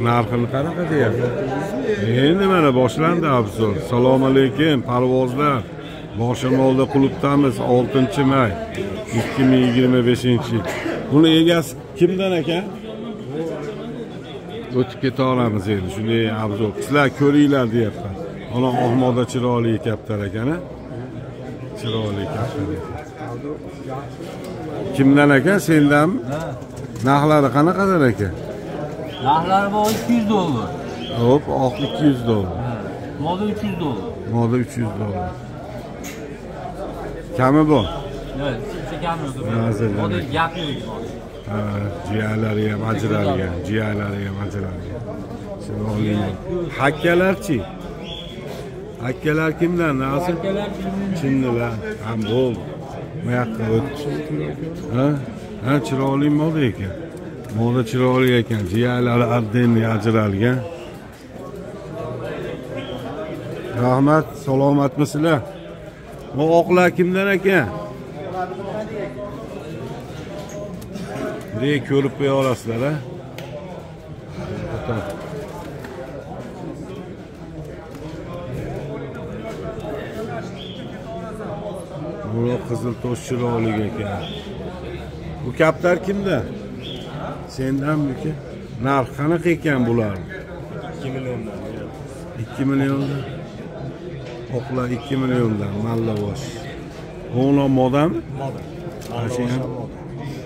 Narxini qanaqa deyapti? Endi mana boshlandi obzor. Assalomu alaykum, parvozlar. Boshimolda klubdamiz 6-may 2025-yil. Buni egasi kimdan ekan? O'tib keta olamiz endi. Shunday obzor. Sizlar ko'ringlar deyapman. Ana Ahmoda chiroyli kaptar ekan-a? Chiroyli kaptar ekan. Kimdan ekan? Sendanmi? Narxlari qanaqadan ekan? Narxlari bu $200. Hop, oq $200. Moda $300. Moda $300. Kami bu? Yo'q, hech kami yo'q. Moda gap yo'q. Ha, jiyaylari ham ajralgan, jiyaylari ham ajralgan. Chiroyli. Hakkalarchi? Hakkalar kimdan? Nasib? Chinnilar. Ham bo'l. Bu yoqqa o't. Ha, chiroyli moda ekan. Moda chiroyli ekan. Jiyaylari ardenli ajralgan. Rahmat, salomatmisizlar? Bu oqlar kimdan ekan? Buraya ko'rib qo'ya olasizlar, ha? Bu qizil tosh chiroyli ekan. Bu kaptar kimda? Sendanmi? Narx qanaqa ekan bular? 2 milliondan. 2 milliondan. Oqlar 2 milliondan, mallavosh. O'g'lo modami? Moda.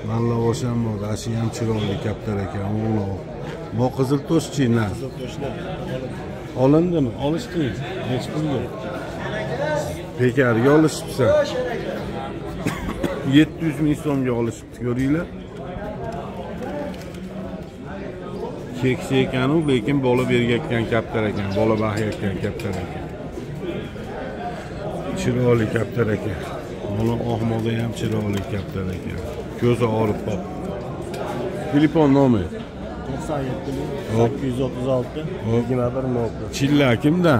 Mallavosh ham moda, ashi ham chiroyli kaptar ekan, o'g'lo. Bu qizil toshchi narx. Olindimi? Olishdingiz? Hech pulga. Bekarga olishibsan. 700 ming so'mga olishibdi, ko'ringlar. Keksa ekan-u, lekin bola berayotgan kaptar ekan, bola baxayotgan kaptar ekan. Chiroyli kaptar ekan. Mana Ahmoda ham chiroyli kaptar ekan. Ko'zi og'rib qoldi. Telefon nomeri 97 836 21 Chilla kimda?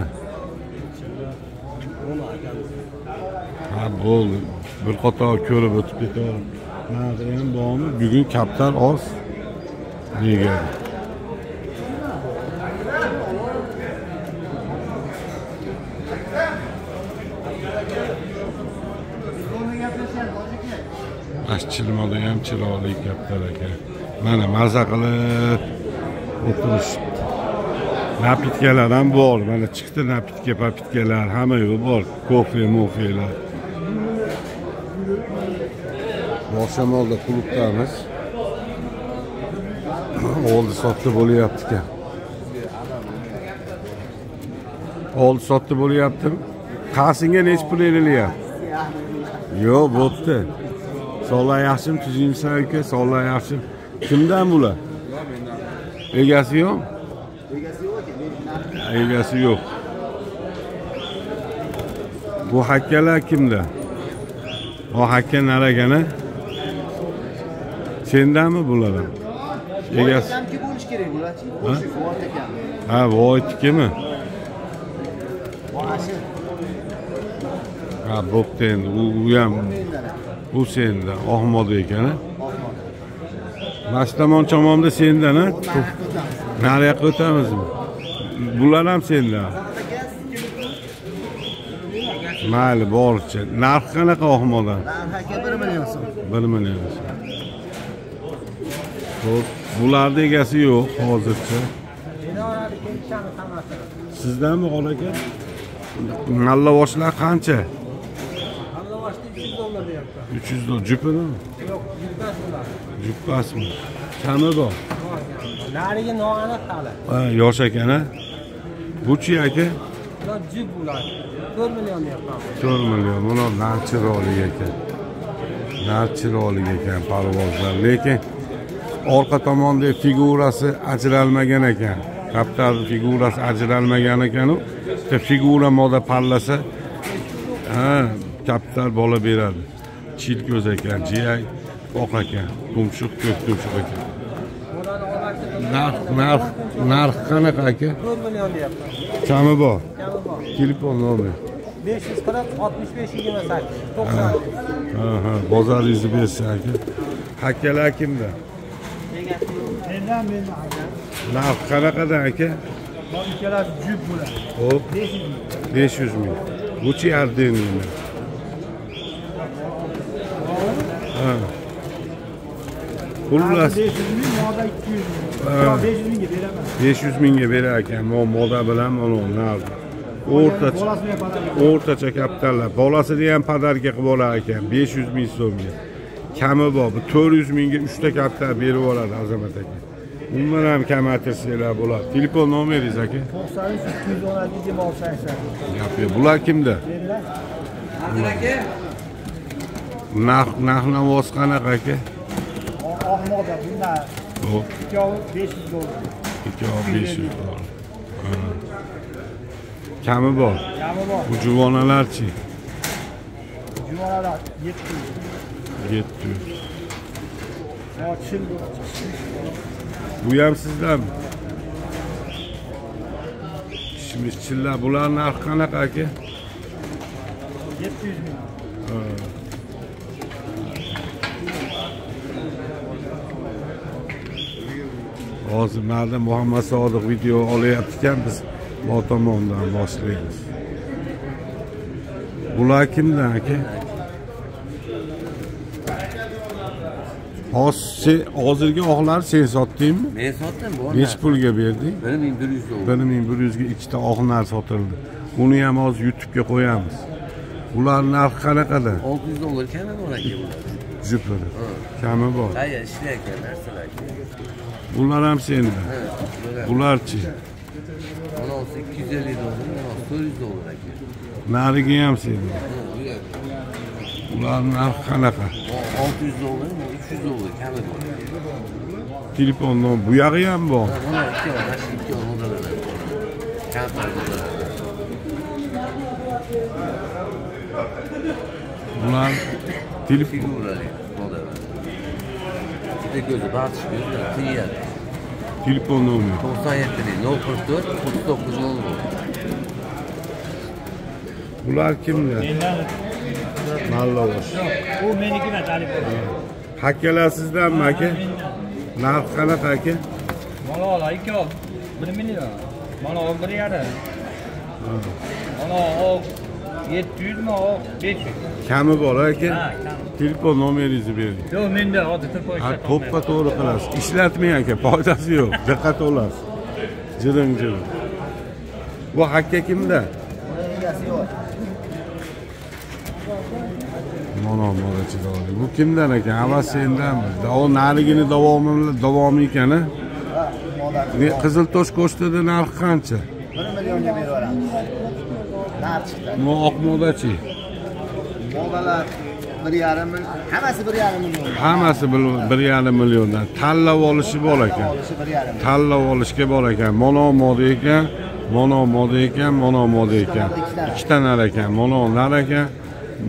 Ha, bo'ldi. Bir qator ko'rib o'tib ketaverdim. Narxi ham bormi? Bugun kaptar oz. Nega? Ashchilmoda ham chiroyli kaptar ekan. Mana maza qilib o'tirishdi. Napitkalar ham bor. Mana chiqdi napitka, papitkalar, hamma yo'q bor. Kofe, mofelar. Boshimolda klubdamiz. Oldi sotdi bo'lyapti ekan. Oldi sotdi bo'lyaptimi? Qasinga nech pul berilyapti? Yo'q, bo'pti. Sonlar yaxshimi, tuzingsan aka? Sonlar yaxshi. Kimdan bular? Egasi yo'q? Egasi yo'q. Bu hakkalar kimda? O hakka naragana? Sendanmi bular ham? Egasi Ki bo'lish kerak bularchi. Ha, voytnikimi? Ha, bo'pti endi. U ham bu senda, Ahmoda ekan, ha? Mashtamon chamonda sendan, ha? Nariyoqqa o'tamizmi? Bular ham sendan. Mayli, boricha. Narx qanaqa Ahmoda? Narxi 1 million so'm. 1 million so'm. Xo'p, bularda egasi yo'q hozircha. Sizdanmi qol aka? Mallavoshlar qancha? $300 jupimi? Yo'q, yutmasizlar. Juppasmi? Kami bor? Narigi noaniq hali. Ha, yosh ekan, ha? Buchi aka? Ular jup bular. 4 million deyapman. 4 million. Buni narchirolik ekan. Narchirolik ekan parvozlar. Lekin orqa tomonda figurasi ajralmagan ekan. Kaptar figurasi ajralmagan ekan-u. Bitta figura moda pallasa, ha, kaptar bola beradi. Chil ko'z ekan, jiyak oq ekan, tumshuq, ko'k tumshuq ekan. Narx qanaqa aka? 4 million deyapman. Kami bor? Kami bor. Telefon nomeri 540 65 28 90. Ha, bozoringizni bersa aka. Hakkalar kimda? Mendan aka. Narx qanaqada aka? Bu ikkalasi jup bo'ladi. Hop, 500 ming. Buchi ardeniymi? Ha. Xullas 500 ming, moda 200 ming. Ha. 500 mingga beraman. 500 mingga berar ekan. Moda bilan mana narx. O'rtacha kapitallar. Bolasini ham padarga qilib olar ekan. 500 ming so'mga. Kami bor. 400 mingga 3 ta kapital berib yuboradi Azamat aka. Bunlar ham kamaytirsanglar bo'ladi. Telefon nomeringiz aka? 93 216 80. Gapga. Bular kimda? Narx-navoz qanaqa aka? Oq moda bunlar. Hop. 500 dollar. 500 dollar. Kami bor. Kami bor. Bu juvonalarchi? Juvonalar 700. 700. Ochil. Bu ham sizlarmi? Ishimizchilar bular narx qanaqa aka? 700 ming. Hozir mana Muhammad Sodiq video olyapti ekan, biz bu tomondan boshlaymiz. Bular kimdan aka? Hozirgi oqlar sen sotdingmi? Men sotdim bu. Nech pulga berding? 1100 dollar. 1100 ga ikkita oqnar sotildi. Buni ham hozir YouTube'ga qo'yamiz. Ular narxi qanaqada? 600 dollar kami bor aka bular. Jupiri. Kami bor. Qayerda ishlayotgan narsalar. Bular ham senda. Bularchi? Mana 250 dollar, mana 400 dollar aka. Narigi ham senda. Ular narxi qanaqa? 600 dollar, 300 dollar kami bor. Telefondan bu yog'i ham bor. Mana ikki modalar. Kamplar. Bular telefon Figurali modalar. Bitta ko'zi batish ko'zlar, tiyat. telefon nomeri 97 044 39 00. Bular kimlar? Mallovosh. Bu meniki emas, telefon. Hakkalar sizdanmi aka? Narx qanaqa aka? Mana ol, 1 million. Mana ol 1,5. Mana ol 700 mi, ol 500. Kami bor aka? Ha, kami. Telefon nomeringizni bering. Yo'q, menda hozir telefon Ha, to'ppa to'g'ri qilasiz. Ishlatmang aka, foydasi yo'q. Diqqat olasiz. Jiring. Bu hakka kimda? Mana bu kimdan ekan? Havas sendanmi? O narigini davomi ekan-a? Qizil tosh ko'stida narxi qancha? 1 millionga berib yuboramiz. Narx chiqdi. Bu oq modachi. Modalar 1,5 million. Hammasi 1,5 million. Hammasi 1,5 milliondan. Tanlab olishi bor ekan. Olishi 1,5 million. Tanlab olishga bor ekan. Mono moda ekan, mono moda ekan, mono moda ekan. Ikkita nar ekan, mono nar ekan,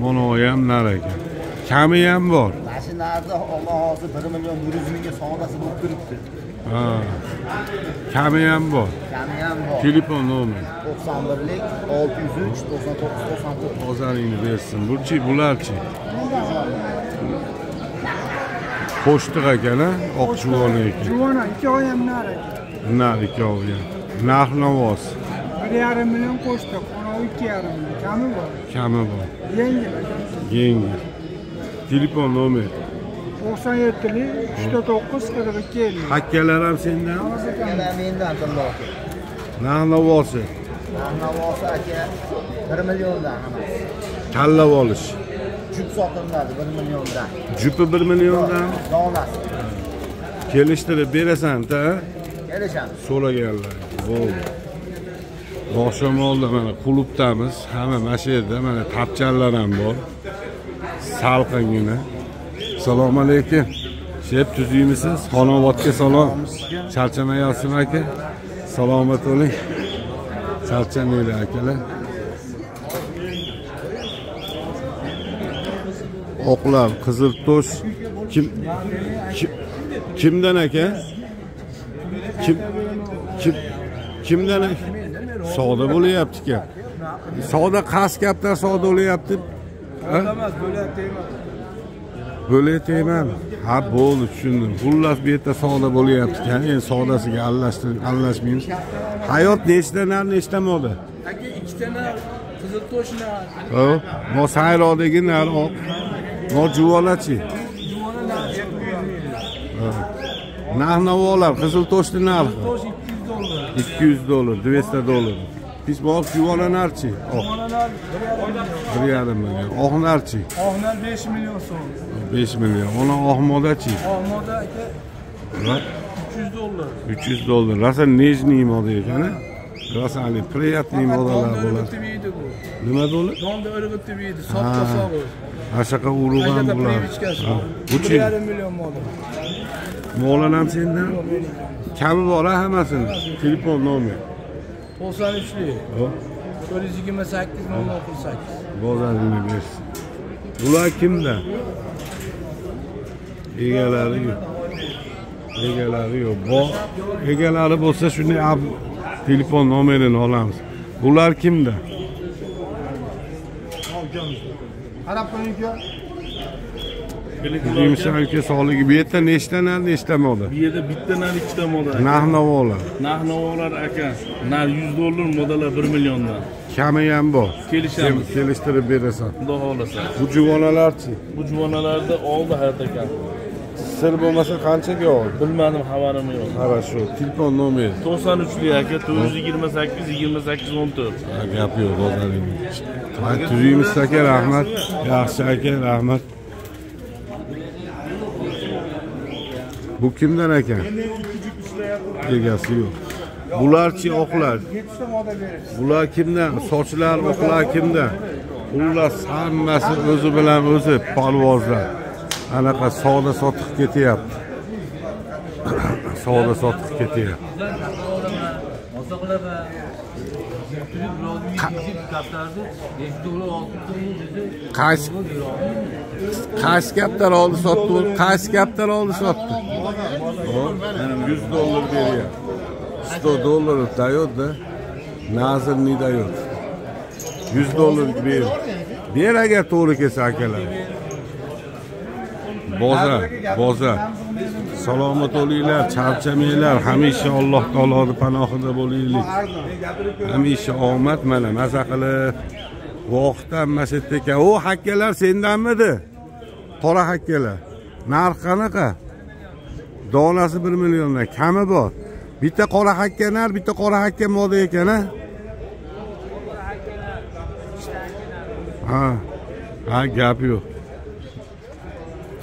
mono ham nar ekan. Kami ham bor. Mana shu narxda Alloh hozir 1 million 100 mingga savdosi bo'lib turibdi. Ha. Kami ham bor. Kami ham bor. Telefon nomeri 91lik 603 99 99. Ozaringni bersin. Bularchi? Qo'shtiq ekan-a, oq juvon ekan. Juvona 2 oy ham nar. Nar ikkovi ham. Narx-navoz 1,5 million qo'shdi. Ona 2,5 million. Kami bor. kami bor. Yengil. Telefon nomeri 97lik 39 42 50. Hakkalar ham sendan? Yana mendan Allohga. Narx-navozi Navosi aka 1 milliondan hammasi. tanlab olish. Jup sotiladi 1 milliondan. Jupi 1 milliondan Donasi. kelishtirib berasan-da. Kelishamiz. So'raganlar. Bo'ldi. Boshimolda mana klubdamiz. Hamma mana shu yerda mana tapchanlar ham bor. Salqingina. Assalomu alaykum. Shep tuzuymisiz? Xonobodga salom. Charchamayapsiz aka? Salomat bo'ling. Charchamaylar akalar. Oqlar, qizil tosh. Kimdan aka? Kimdan? Savdo bo'layapti ekan. Savdo qaysi gapdan savdo bo'layapti? Bo'layotayman. Ha, bo'ldi, tushundim. Xullas bu yerda savdo bo'lyapti ekan. Endi savdosiga aralashmaymiz. Hayot nechta moda? Aka ikkita nar, qizil to'shna. O, mo sayrodagi nar oq. Mo juvolachi. Narx-navolar, qizil to'shni narxi. To'sh $200. $200, $200. Biz bu yuvola narchi. Oq. Onalar 1,5 million. Oq narchi. Oqlar 5 million so'm. 5 million. Ona oq modachi. Oqmoda aka $300. $300. Rasa nejniy moda ekan, a? Rasa ali приятный modalar bo'ladi. Nima bo'ladi? Donda irg'itib yeydi, soppa sog'i. Ashaqa urug'an bular. Uchi 1,5 million moda. Mo'lan ham sendan? Kami bor hammasini. Telefon nomer. 93lik. Hop. 428 048. Bozoringni bersin. Ular kimda? Egalari yo'q. Egalari yo'q. Egalari bo'lsa shunday telefon nomerini olamiz. Ular kimda? Qarab qo'ying-ku. Yumshoqga sog'ligi. Bu yerda nechta moda? Bu yerda bitta nar, ikkita moda. Narx-navolar. Narx-navolar aka. Nar $100, modalar 1 milliondan. Kami ham bor. Kelishamiz. Kelishtirib berasan. Xudo xolasa. Bu juvonalarchi? Bu juvonalarda oldi hayot aka. Sir bo'lmasa qanchaga oldi? Bilmadim, xabarim yo'q. Хорошо. Telefon nomeri. 93lik aka, 928 28 14. Gap yo'q, bozoringni. Tuzuymiz aka, rahmat. Yaxshi aka, rahmat. Bu kimdan ekan? Egasi yo'q. Bularchi oqlar. Bular kimdan? Sochlar, oqlar kimdan? Ular hammasi o'zi bilan o'zi polvozlar. Anaqa savdo sotiq ketyapti. Savdo sotiq ketyapti. Qaysi kaptar oldi sotdi? Qaysi kaptar oldi sotdi? $100 beryapti. $100 dayotda. Nazir ne dayot? $100 ber. Ber agar to'g'ri kelsa akalar. Bozor. Salomat bo'linglar, charchamanglar. Hamisha Alloh taoloning panohida bo'linglar. Hamisha omad mana maza qilib. Vaqtdan masjidda ekan. O hakkalar sendanmidi? Qora hakkalar. Narx qanaqa? Donasi 1 milliondan kami bor. Bitta qora hakka nar, bitta qora hakka moda ekan, a? Ha, gap yo'q.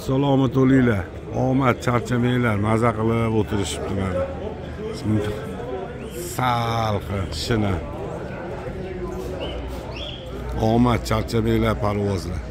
Salomat bo'linglar. Omad, charchamanglar, maza qilib o'tirishibdi mana. Salqin, shina. Omad, charchamanglar, parvozlar.